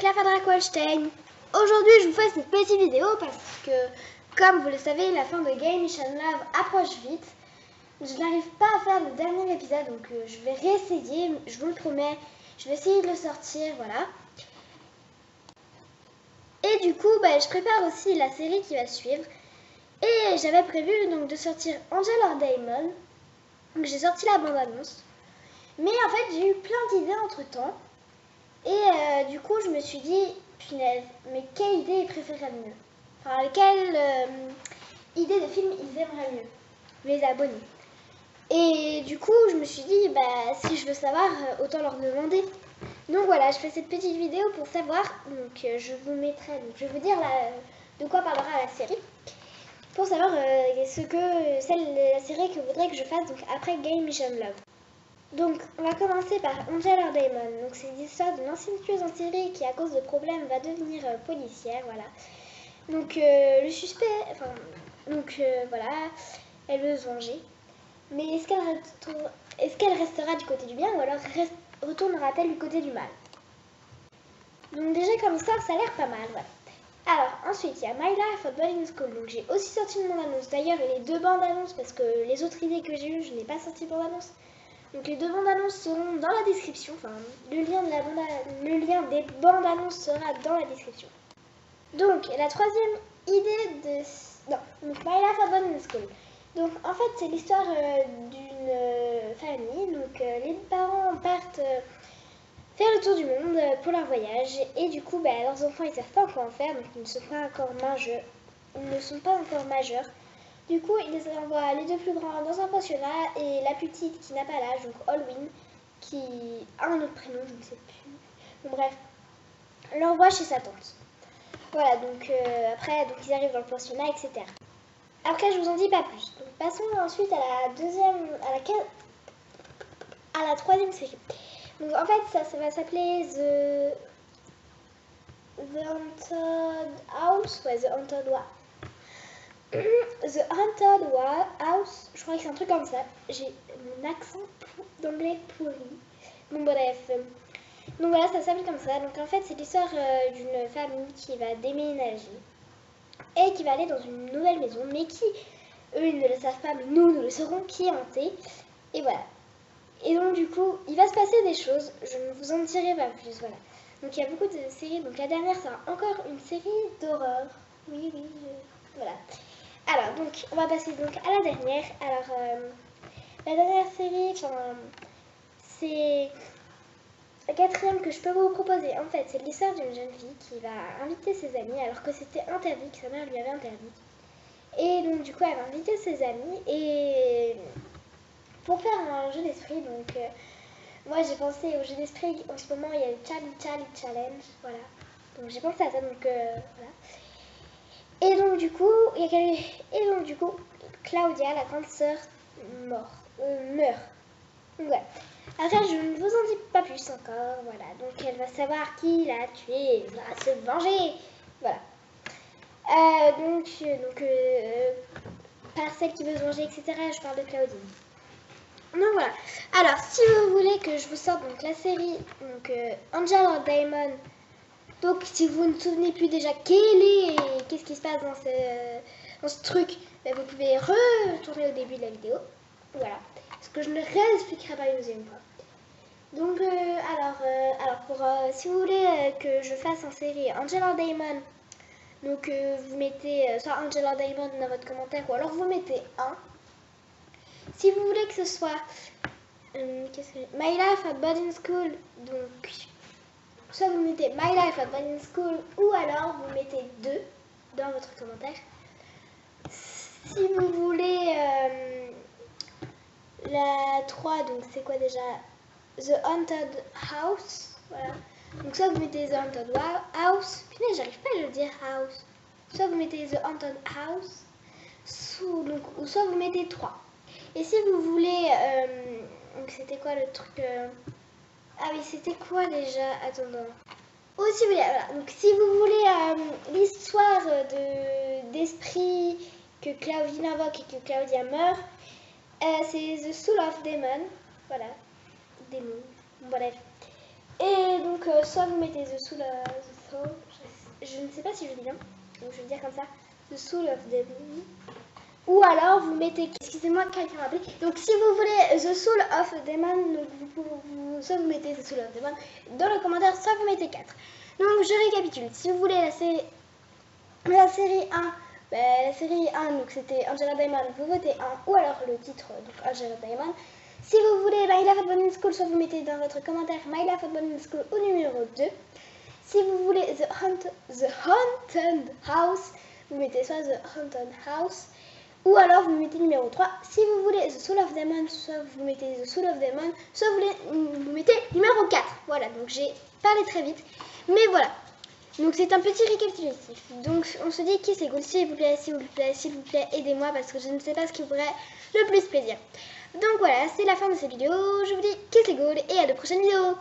Clafadra Wallstein. Aujourd'hui, je vous fais cette petite vidéo parce que, comme vous le savez, la fin de Game Mission Love approche vite. Je n'arrive pas à faire le dernier épisode, donc je vais réessayer, je vous le promets. Je vais essayer de le sortir, voilà. Et du coup, je prépare aussi la série qui va suivre. Et j'avais prévu donc de sortir Angel or Demon. Donc j'ai sorti la bande-annonce. Mais en fait, j'ai eu plein d'idées entre-temps. Et du coup, je me suis dit, punaise, mais quelle idée ils préféreraient mieux? Enfin, quelle idée de film ils aimeraient mieux, les abonnés. Et du coup, je me suis dit, si je veux savoir, autant leur demander. Donc voilà, je fais cette petite vidéo pour savoir. Donc je vous mettrai, donc je vais vous dire de quoi parlera la série. Pour savoir la série que vous voudrez que je fasse donc après Game Mission Love. Donc, on va commencer par Angel or Demon. Donc, c'est l'histoire d'une ancienne tueuse en série qui, à cause de problèmes, va devenir policière, voilà. Donc, le suspect, voilà, elle veut se venger. Mais est-ce qu'elle restera du côté du bien ou alors retournera-t-elle du côté du mal? Donc, déjà, comme ça a l'air pas mal, voilà. Alors, ensuite, il y a My Life at Boarding School. Donc, j'ai aussi sorti une bande-annonce. D'ailleurs, les deux bandes-annonces, parce que les autres idées que j'ai eues, je n'ai pas sorti bande-annonce. Donc les deux bandes-annonces seront dans la description, enfin le lien des bandes-annonces sera dans la description. Donc la troisième idée donc My Life at Boarding School. Donc en fait c'est l'histoire d'une famille, donc les parents partent faire le tour du monde pour leur voyage et du coup leurs enfants ils savent pas encore en faire, donc ils ne sont pas encore majeurs. Du coup, ils les envoient les deux plus grands dans un pensionnat et la plus petite qui n'a pas l'âge, donc Halloween, qui a un autre prénom, je ne sais plus. Bon bref, l'envoie chez sa tante. Voilà, donc après, ils arrivent dans le pensionnat, etc. Après, je vous en dis pas plus. Donc passons ensuite à la troisième série. Donc en fait, ça va s'appeler The Haunted House, ouais, The Haunted House, je crois que c'est un truc comme ça. J'ai mon accent d'anglais pourri. Bon bref. Donc voilà, ça s'appelle comme ça. Donc en fait, c'est l'histoire d'une famille qui va déménager et qui va aller dans une nouvelle maison, mais qui, eux, ils ne le savent pas, mais nous le saurons, qui est hantée. Et voilà. Et donc du coup, il va se passer des choses. Je ne vous en dirai pas plus, voilà. Donc il y a beaucoup de séries. Donc la dernière, c'est encore une série d'horreur. Oui, voilà. Alors, donc, on va passer donc à la dernière. Alors, la dernière série, c'est la quatrième que je peux vous proposer. En fait, c'est l'histoire d'une jeune fille qui va inviter ses amis alors que c'était interdit, que sa mère lui avait interdit. Et donc, du coup, elle va inviter ses amis et pour faire un jeu d'esprit. Donc, moi, j'ai pensé au jeu d'esprit. En ce moment, il y a le Charlie Challenge. Voilà. Donc, j'ai pensé à ça. Donc, voilà. Et donc du coup, Claudia, la grande sœur, meurt. Donc, voilà. Après, je ne vous en dis pas plus encore. Voilà. Donc elle va savoir qui l'a tué et va se venger. Voilà. Par celle qui veut se venger, etc. Je parle de Claudine. Donc voilà. Alors, si vous voulez que je vous sorte donc la série, donc Angel or Demon. Donc, si vous ne souvenez plus déjà qu'est-ce qui se passe dans ce truc, vous pouvez retourner au début de la vidéo. Voilà. Parce que je ne réexpliquerai pas une deuxième fois. Donc, si vous voulez que je fasse en série Angel or Demon, donc vous mettez soit Angel or Demon dans votre commentaire, ou alors vous mettez 1. Si vous voulez que ce soit My Life at Boarding School, donc soit vous mettez My Life at Boarding School ou alors vous mettez 2 dans votre commentaire. Si vous voulez la 3, donc c'est quoi déjà? The Haunted House. Voilà. Donc soit vous mettez The Haunted House. Putain, j'arrive pas à le dire house. Soit vous mettez The Haunted House. Ou soit vous mettez 3. Et si vous voulez... donc c'était quoi le truc Ah oui, c'était quoi déjà? Attendons. Aussi, voilà. Donc, si vous voulez l'histoire d'esprit que Claudine invoque et que Claudia meurt, c'est The Soul of Demon. Voilà. Démon. Bref. Et donc, Donc soit vous mettez The Soul of the Soul, je ne sais pas si je le dis bien, donc je vais dire comme ça, The Soul of Demon. Ou alors vous mettez, excusez-moi, quelqu'un m'a appelé. Donc si vous voulez The Soul of Demon, donc soit vous mettez The Soul of Demon dans le commentaire, soit vous mettez 4. Donc je récapitule. Si vous voulez la série 1, la série 1, donc c'était Angela Diamond, vous votez 1, ou alors le titre, donc Angela Diamond. Si vous voulez My Life at Boarding School, soit vous mettez dans votre commentaire My Life at Boarding School au numéro 2. Si vous voulez The Haunted House, vous mettez soit The Haunted House, ou alors vous mettez numéro 3. Si vous voulez The Soul of Demon, soit vous mettez The Soul of Demon, soit vous mettez numéro 4. Voilà, donc j'ai parlé très vite, mais voilà. Donc c'est un petit récapitulatif. Donc on se dit qui c'est cool, s'il vous plaît, s'il vous plaît, s'il vous plaît, aidez-moi parce que je ne sais pas ce qui vous ferait le plus plaisir. Donc voilà, c'est la fin de cette vidéo. Je vous dis qui c'est cool et à de prochaines vidéos.